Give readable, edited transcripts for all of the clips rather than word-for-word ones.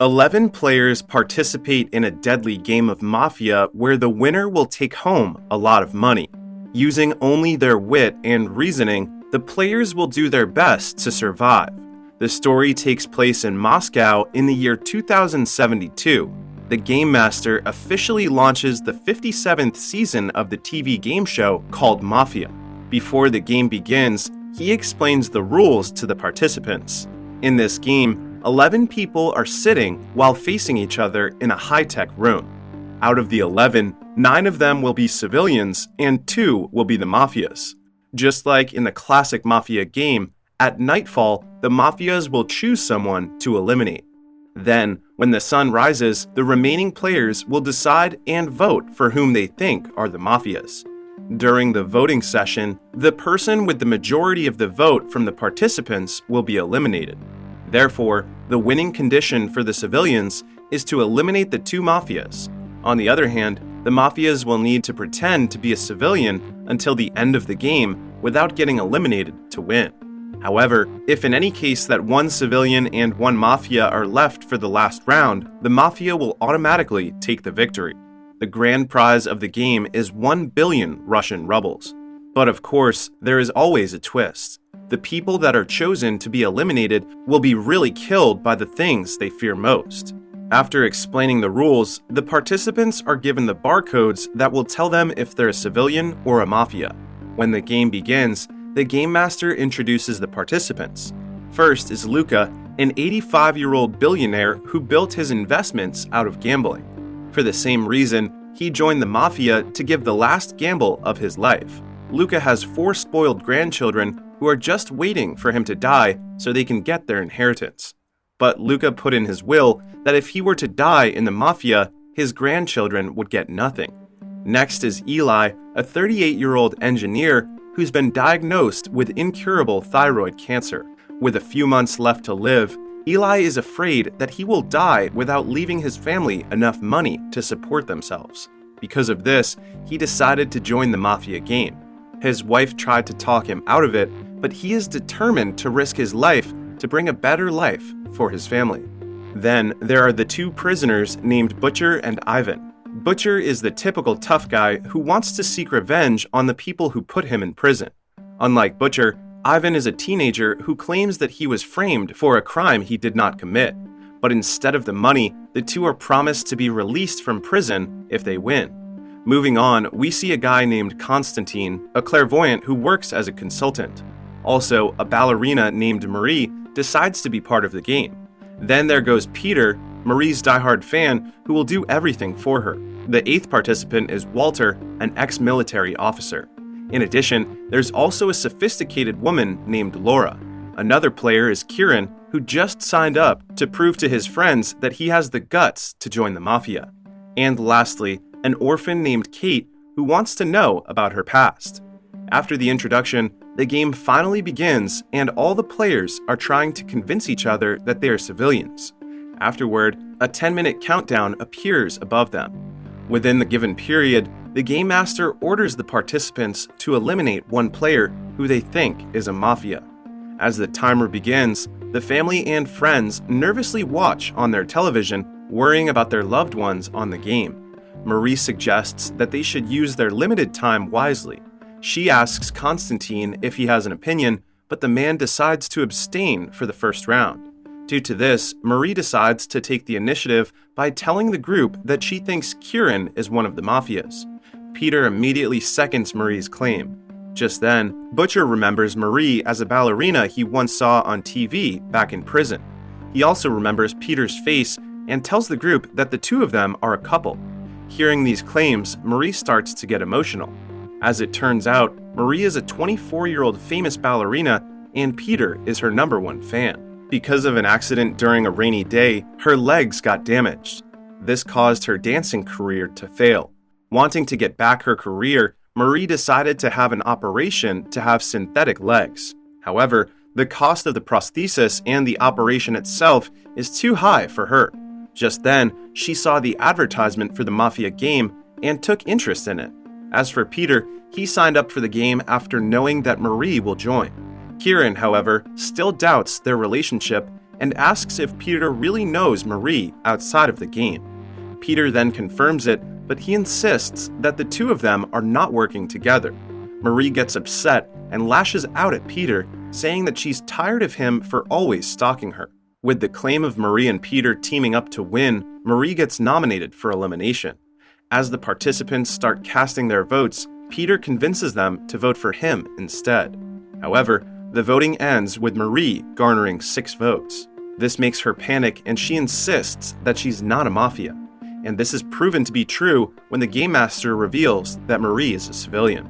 11 players participate in a deadly game of Mafia where the winner will take home a lot of money. Using only their wit and reasoning, the players will do their best to survive. The story takes place in Moscow in the year 2072. The Game Master officially launches the 57th season of the TV game show called Mafia. Before the game begins, he explains the rules to the participants. In this game, 11 people are sitting while facing each other in a high-tech room. Out of the 11, 9 of them will be civilians and 2 will be the Mafias. Just like in the classic Mafia game, at nightfall, the Mafias will choose someone to eliminate. Then, when the sun rises, the remaining players will decide and vote for whom they think are the Mafias. During the voting session, the person with the majority of the vote from the participants will be eliminated. Therefore, the winning condition for the civilians is to eliminate the 2 Mafias. On the other hand, the Mafias will need to pretend to be a civilian until the end of the game without getting eliminated to win. However, if in any case that 1 civilian and 1 Mafia are left for the last round, the Mafia will automatically take the victory. The grand prize of the game is 1 billion Russian rubles. But of course, there is always a twist. The people that are chosen to be eliminated will be really killed by the things they fear most. After explaining the rules, the participants are given the barcodes that will tell them if they're a civilian or a Mafia. When the game begins, the Game Master introduces the participants. First is Luca, an 85-year-old billionaire who built his investments out of gambling. For the same reason, he joined the Mafia to give the last gamble of his life. Luca has 4 spoiled grandchildren who are just waiting for him to die so they can get their inheritance. But Luca put in his will that if he were to die in the Mafia, his grandchildren would get nothing. Next is Eli, a 38-year-old engineer who's been diagnosed with incurable thyroid cancer. With a few months left to live, Eli is afraid that he will die without leaving his family enough money to support themselves. Because of this, he decided to join the Mafia game. His wife tried to talk him out of it, but he is determined to risk his life to bring a better life for his family. Then there are the 2 prisoners named Butcher and Ivan. Butcher is the typical tough guy who wants to seek revenge on the people who put him in prison. Unlike Butcher, Ivan is a teenager who claims that he was framed for a crime he did not commit. But instead of the money, the 2 are promised to be released from prison if they win. Moving on, we see a guy named Konstantin, a clairvoyant who works as a consultant. Also, a ballerina named Marie decides to be part of the game. Then there goes Peter, Marie's diehard fan, who will do everything for her. The 8th participant is Walter, an ex-military officer. In addition, there's also a sophisticated woman named Laura. Another player is Kieran, who just signed up to prove to his friends that he has the guts to join the Mafia. And lastly, an orphan named Kate, who wants to know about her past. After the introduction, the game finally begins and all the players are trying to convince each other that they are civilians. Afterward, a 10-minute countdown appears above them. Within the given period, the Game Master orders the participants to eliminate 1 player who they think is a Mafia. As the timer begins, the family and friends nervously watch on their television, worrying about their loved ones on the game. Marie suggests that they should use their limited time wisely. She asks Konstantin if he has an opinion, but the man decides to abstain for the first round. Due to this, Marie decides to take the initiative by telling the group that she thinks Kieran is one of the Mafias. Peter immediately seconds Marie's claim. Just then, Butcher remembers Marie as a ballerina he once saw on TV back in prison. He also remembers Peter's face and tells the group that the 2 of them are a couple. Hearing these claims, Marie starts to get emotional. As it turns out, Marie is a 24-year-old famous ballerina and Peter is her #1 fan. Because of an accident during a rainy day, her legs got damaged. This caused her dancing career to fail. Wanting to get back her career, Marie decided to have an operation to have synthetic legs. However, the cost of the prosthesis and the operation itself is too high for her. Just then, she saw the advertisement for the Mafia game and took interest in it. As for Peter, he signed up for the game after knowing that Marie will join. Kieran, however, still doubts their relationship and asks if Peter really knows Marie outside of the game. Peter then confirms it, but he insists that the two of them are not working together. Marie gets upset and lashes out at Peter, saying that she's tired of him for always stalking her. With the claim of Marie and Peter teaming up to win, Marie gets nominated for elimination. As the participants start casting their votes, Peter convinces them to vote for him instead. However, the voting ends with Marie garnering 6 votes. This makes her panic, and she insists that she's not a Mafia. And this is proven to be true when the Game Master reveals that Marie is a civilian.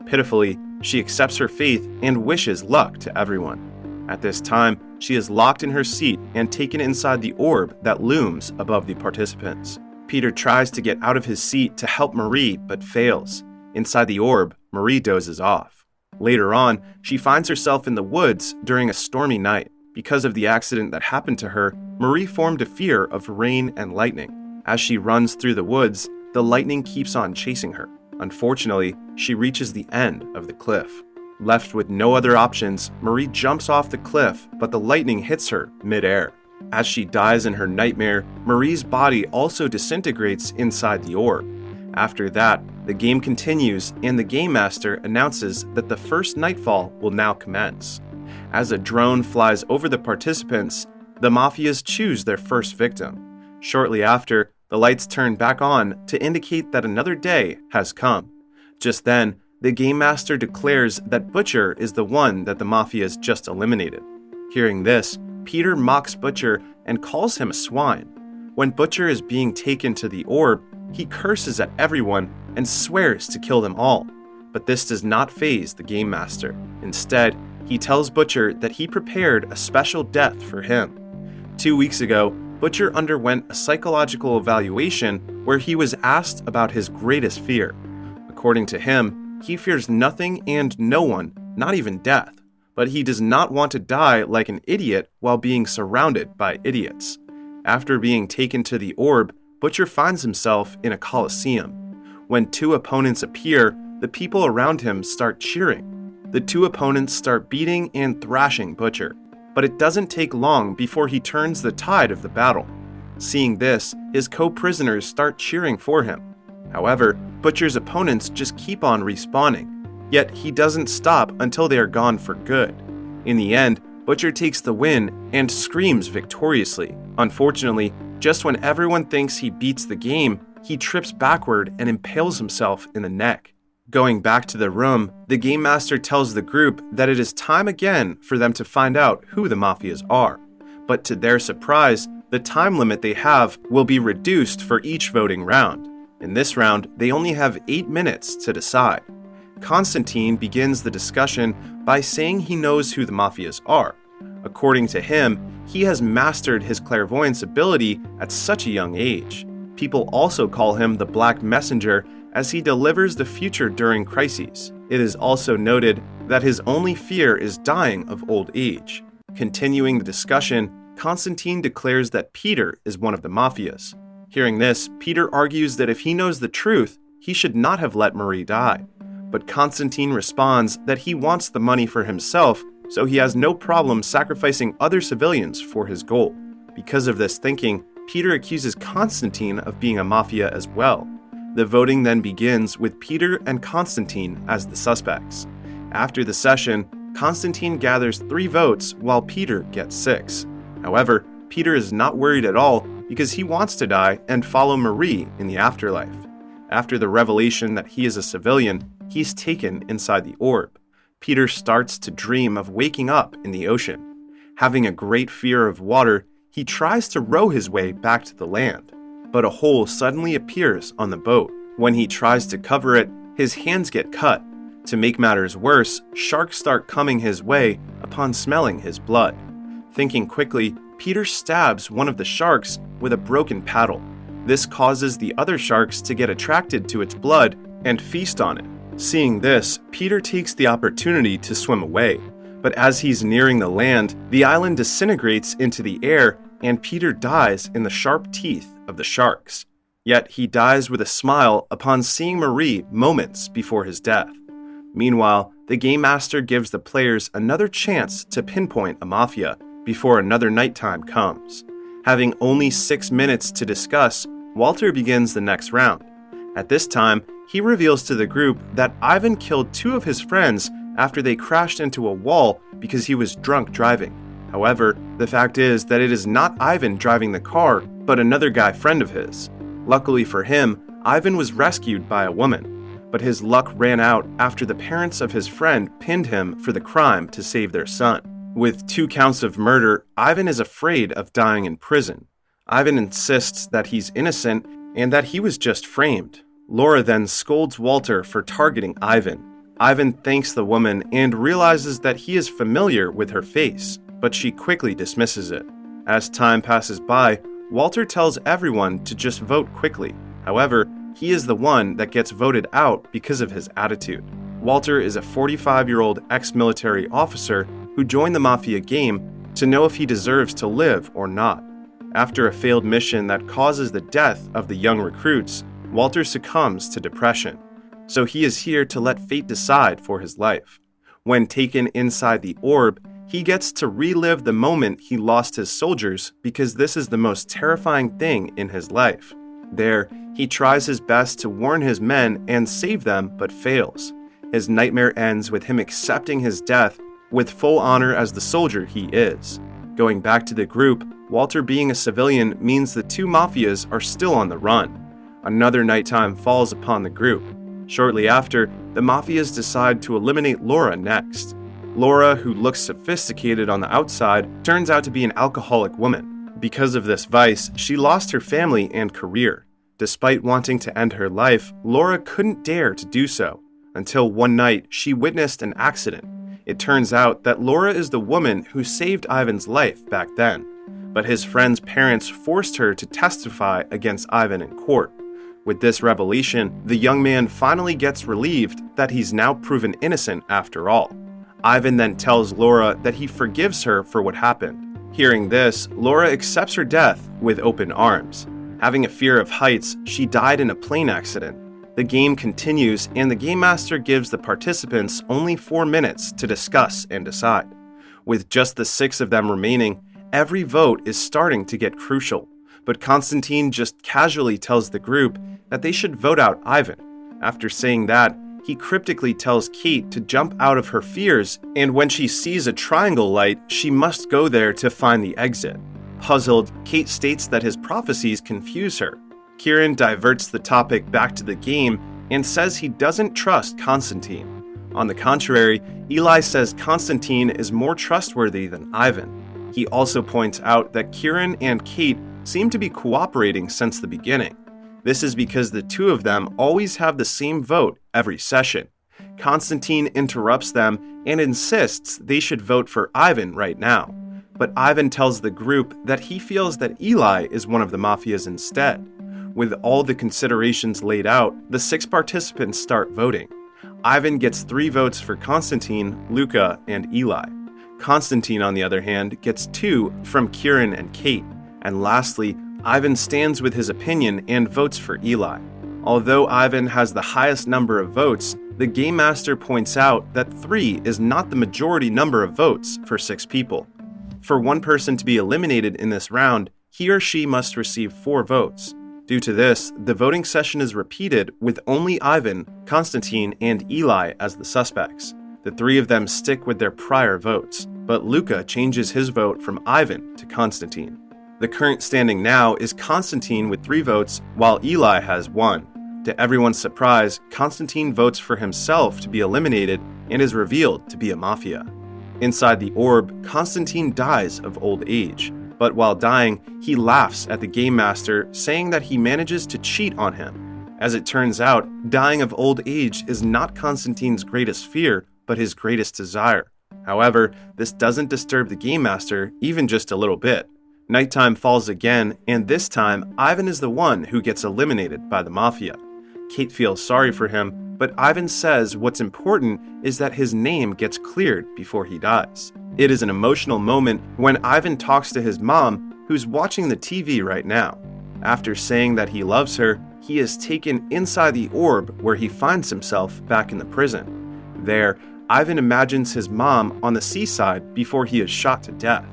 Pitifully, she accepts her fate and wishes luck to everyone. At this time, she is locked in her seat and taken inside the orb that looms above the participants. Peter tries to get out of his seat to help Marie, but fails. Inside the orb, Marie dozes off. Later on, she finds herself in the woods during a stormy night. Because of the accident that happened to her, Marie formed a fear of rain and lightning. As she runs through the woods, the lightning keeps on chasing her. Unfortunately, she reaches the end of the cliff. Left with no other options, Marie jumps off the cliff, but the lightning hits her mid-air. As she dies in her nightmare, Marie's body also disintegrates inside the orb. After that, the game continues, and the Game Master announces that the first nightfall will now commence. As a drone flies over the participants, the Mafias choose their first victim. Shortly after, the lights turn back on to indicate that another day has come. Just then, the Game Master declares that Butcher is the one that the Mafias just eliminated. Hearing this, Peter mocks Butcher and calls him a swine. When Butcher is being taken to the orb, he curses at everyone and swears to kill them all. But this does not faze the Game Master. Instead, he tells Butcher that he prepared a special death for him. 2 weeks ago, Butcher underwent a psychological evaluation where he was asked about his greatest fear. According to him, he fears nothing and no one, not even death, but he does not want to die like an idiot while being surrounded by idiots. After being taken to the orb, Butcher finds himself in a coliseum. When 2 opponents appear, the people around him start cheering. The 2 opponents start beating and thrashing Butcher, but it doesn't take long before he turns the tide of the battle. Seeing this, his co-prisoners start cheering for him. However, Butcher's opponents just keep on respawning, yet he doesn't stop until they are gone for good. In the end, Butcher takes the win and screams victoriously. Unfortunately, just when everyone thinks he beats the game, he trips backward and impales himself in the neck. Going back to the room, the Game Master tells the group that it is time again for them to find out who the Mafias are. But to their surprise, the time limit they have will be reduced for each voting round. In this round, they only have 8 minutes to decide. Constantine begins the discussion by saying he knows who the Mafias are. According to him, he has mastered his clairvoyance ability at such a young age. People also call him the Black Messenger, as he delivers the future during crises. It is also noted that his only fear is dying of old age. Continuing the discussion, Constantine declares that Peter is one of the Mafias. Hearing this, Peter argues that if he knows the truth, he should not have let Marie die. But Constantine responds that he wants the money for himself, so he has no problem sacrificing other civilians for his goal. Because of this thinking, Peter accuses Constantine of being a Mafia as well. The voting then begins with Peter and Constantine as the suspects. After the session, Constantine gathers 3 votes while Peter gets 6. However, Peter is not worried at all because he wants to die and follow Marie in the afterlife. After the revelation that he is a civilian, he's taken inside the orb. Peter starts to dream of waking up in the ocean. Having a great fear of water, he tries to row his way back to the land. But a hole suddenly appears on the boat. When he tries to cover it, his hands get cut. To make matters worse, sharks start coming his way upon smelling his blood. Thinking quickly, Peter stabs one of the sharks with a broken paddle. This causes the other sharks to get attracted to its blood and feast on it. Seeing this, Peter takes the opportunity to swim away. But as he's nearing the land, the island disintegrates into the air and Peter dies in the sharp teeth of the sharks. Yet he dies with a smile upon seeing Marie moments before his death. Meanwhile, the Game Master gives the players another chance to pinpoint a Mafia, before another nighttime comes. Having only 6 minutes to discuss, Walter begins the next round. At this time, he reveals to the group that Ivan killed 2 of his friends after they crashed into a wall because he was drunk driving. However, the fact is that it is not Ivan driving the car, but another guy friend of his. Luckily for him, Ivan was rescued by a woman, but his luck ran out after the parents of his friend pinned him for the crime to save their son. With 2 counts of murder, Ivan is afraid of dying in prison. Ivan insists that he's innocent and that he was just framed. Laura then scolds Walter for targeting Ivan. Ivan thanks the woman and realizes that he is familiar with her face, but she quickly dismisses it. As time passes by, Walter tells everyone to just vote quickly. However, he is the one that gets voted out because of his attitude. Walter is a 45-year-old ex-military officer who joined the Mafia game to know if he deserves to live or not. After a failed mission that causes the death of the young recruits, Walter succumbs to depression. So he is here to let fate decide for his life. When taken inside the orb, he gets to relive the moment he lost his soldiers because this is the most terrifying thing in his life. There, he tries his best to warn his men and save them, but fails. His nightmare ends with him accepting his death with full honor as the soldier he is. Going back to the group, Walter being a civilian means the 2 mafias are still on the run. Another nighttime falls upon the group. Shortly after, the mafias decide to eliminate Laura next. Laura, who looks sophisticated on the outside, turns out to be an alcoholic woman. Because of this vice, she lost her family and career. Despite wanting to end her life, Laura couldn't dare to do so, until one night she witnessed an accident. It turns out that Laura is the woman who saved Ivan's life back then, but his friend's parents forced her to testify against Ivan in court. With this revelation, the young man finally gets relieved that he's now proven innocent after all. Ivan then tells Laura that he forgives her for what happened. Hearing this, Laura accepts her death with open arms. Having a fear of heights, she died in a plane accident. The game continues, and the Game Master gives the participants only 4 minutes to discuss and decide. With just the 6 of them remaining, every vote is starting to get crucial, but Constantine just casually tells the group that they should vote out Ivan. After saying that, he cryptically tells Kate to jump out of her fears, and when she sees a triangle light, she must go there to find the exit. Puzzled, Kate states that his prophecies confuse her. Kieran diverts the topic back to the game and says he doesn't trust Constantine. On the contrary, Eli says Constantine is more trustworthy than Ivan. He also points out that Kieran and Kate seem to be cooperating since the beginning. This is because the 2 of them always have the same vote every session. Constantine interrupts them and insists they should vote for Ivan right now. But Ivan tells the group that he feels that Eli is one of the mafias instead. With all the considerations laid out, the 6 participants start voting. Ivan gets 3 votes for Constantine, Luca, and Eli. Constantine, on the other hand, gets 2 from Kieran and Kate. And lastly, Ivan stands with his opinion and votes for Eli. Although Ivan has the highest number of votes, the Game Master points out that 3 is not the majority number of votes for 6 people. For one person to be eliminated in this round, he or she must receive 4 votes. Due to this, the voting session is repeated with only Ivan, Constantine, and Eli as the suspects. The 3 of them stick with their prior votes, but Luca changes his vote from Ivan to Constantine. The current standing now is Constantine with 3 votes, while Eli has 1. To everyone's surprise, Constantine votes for himself to be eliminated and is revealed to be a mafia. Inside the orb, Constantine dies of old age. But while dying, he laughs at the Game Master, saying that he manages to cheat on him. As it turns out, dying of old age is not Constantine's greatest fear, but his greatest desire. However, this doesn't disturb the Game Master even just a little bit. Nighttime falls again, and this time, Ivan is the one who gets eliminated by the Mafia. Kate feels sorry for him, but Ivan says what's important is that his name gets cleared before he dies. It is an emotional moment when Ivan talks to his mom, who's watching the TV right now. After saying that he loves her, he is taken inside the orb where he finds himself back in the prison. There, Ivan imagines his mom on the seaside before he is shot to death.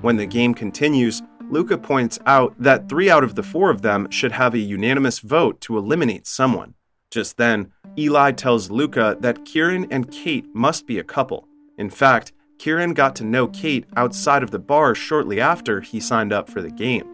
When the game continues, Luca points out that 3 out of the 4 of them should have a unanimous vote to eliminate someone. Just then, Eli tells Luca that Kieran and Kate must be a couple. In fact, Kieran got to know Kate outside of the bar shortly after he signed up for the game.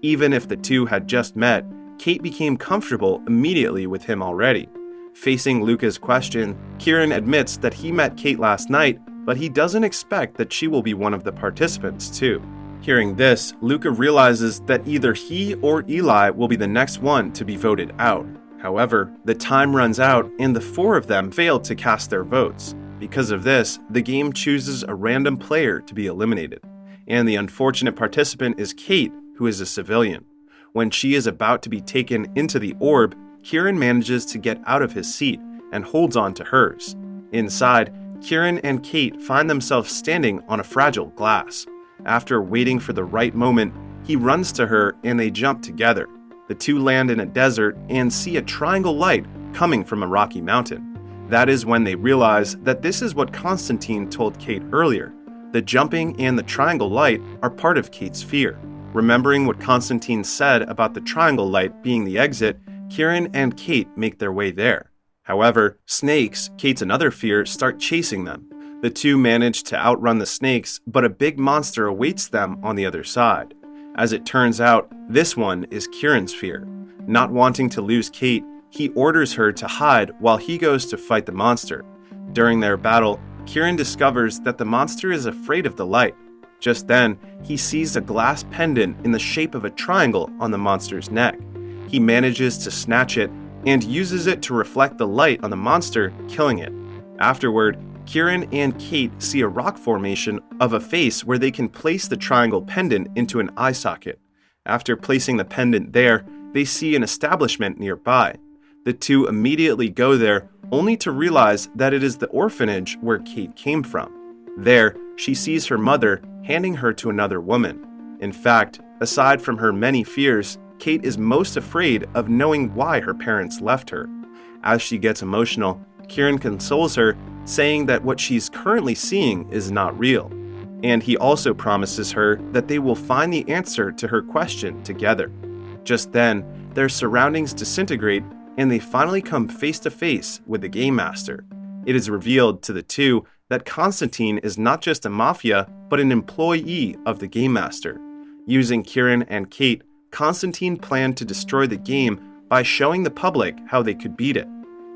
Even if the two had just met, Kate became comfortable immediately with him already. Facing Luca's question, Kieran admits that he met Kate last night, but he doesn't expect that she will be one of the participants too. Hearing this, Luca realizes that either he or Eli will be the next one to be voted out. However, the time runs out and the 4 of them failed to cast their votes. Because of this, the game chooses a random player to be eliminated. And the unfortunate participant is Kate, who is a civilian. When she is about to be taken into the orb, Kieran manages to get out of his seat and holds on to hers. Inside, Kieran and Kate find themselves standing on a fragile glass. After waiting for the right moment, he runs to her and they jump together. The two land in a desert and see a triangle light coming from a rocky mountain. That is when they realize that this is what Constantine told Kate earlier. The jumping and the triangle light are part of Kate's fear. Remembering what Constantine said about the triangle light being the exit, Kieran and Kate make their way there. However, snakes, Kate's another fear, start chasing them. The two manage to outrun the snakes, but a big monster awaits them on the other side. As it turns out, this one is Kieran's fear. Not wanting to lose Kate, he orders her to hide while he goes to fight the monster. During their battle, Kieran discovers that the monster is afraid of the light. Just then, he sees a glass pendant in the shape of a triangle on the monster's neck. He manages to snatch it and uses it to reflect the light on the monster, killing it. Afterward, Kieran and Kate see a rock formation of a face where they can place the triangle pendant into an eye socket. After placing the pendant there, they see an establishment nearby. The two immediately go there, only to realize that it is the orphanage where Kate came from. There, she sees her mother handing her to another woman. In fact, aside from her many fears, Kate is most afraid of knowing why her parents left her. As she gets emotional, Kieran consoles her, saying that what she's currently seeing is not real. And he also promises her that they will find the answer to her question together. Just then, their surroundings disintegrate and they finally come face to face with the Game Master. It is revealed to the two that Constantine is not just a Mafia, but an employee of the Game Master. Using Kieran and Kate, Constantine planned to destroy the game by showing the public how they could beat it.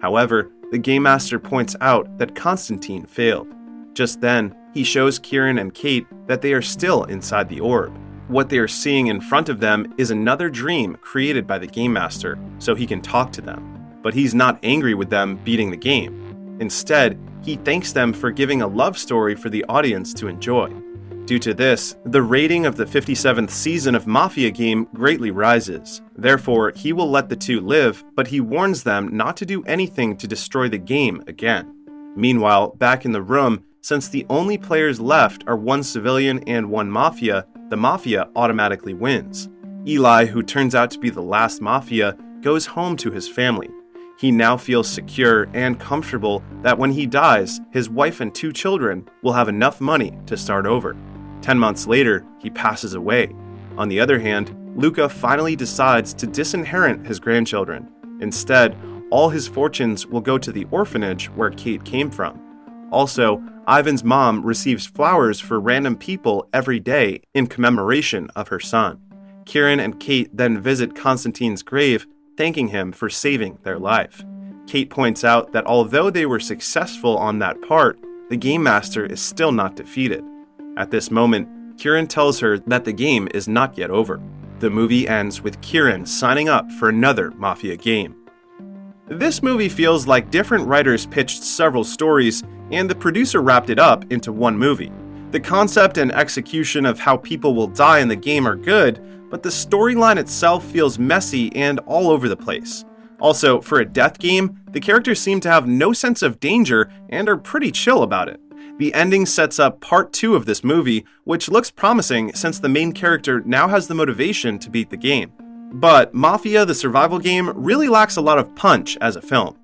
However, the Game Master points out that Constantine failed. Just then, he shows Kieran and Kate that they are still inside the orb. What they are seeing in front of them is another dream created by the Game Master, so he can talk to them. But he's not angry with them beating the game. Instead, he thanks them for giving a love story for the audience to enjoy. Due to this, the rating of the 57th season of Mafia game greatly rises. Therefore, he will let the two live, but he warns them not to do anything to destroy the game again. Meanwhile, back in the room, since the only players left are one civilian and one Mafia, the Mafia automatically wins. Eli, who turns out to be the last Mafia, goes home to his family. He now feels secure and comfortable that when he dies, his wife and 2 children will have enough money to start over. 10 months later, he passes away. On the other hand, Luca finally decides to disinherit his grandchildren. Instead, all his fortunes will go to the orphanage where Kate came from. Also, Ivan's mom receives flowers for random people every day in commemoration of her son. Kieran and Kate then visit Constantine's grave, thanking him for saving their life. Kate points out that although they were successful on that part, the Game Master is still not defeated. At this moment, Kieran tells her that the game is not yet over. The movie ends with Kieran signing up for another Mafia game. This movie feels like different writers pitched several stories, and the producer wrapped it up into one movie. The concept and execution of how people will die in the game are good, but the storyline itself feels messy and all over the place. Also, for a death game, the characters seem to have no sense of danger and are pretty chill about it. The ending sets up part 2 of this movie, which looks promising since the main character now has the motivation to beat the game. But Mafia the survival game really lacks a lot of punch as a film.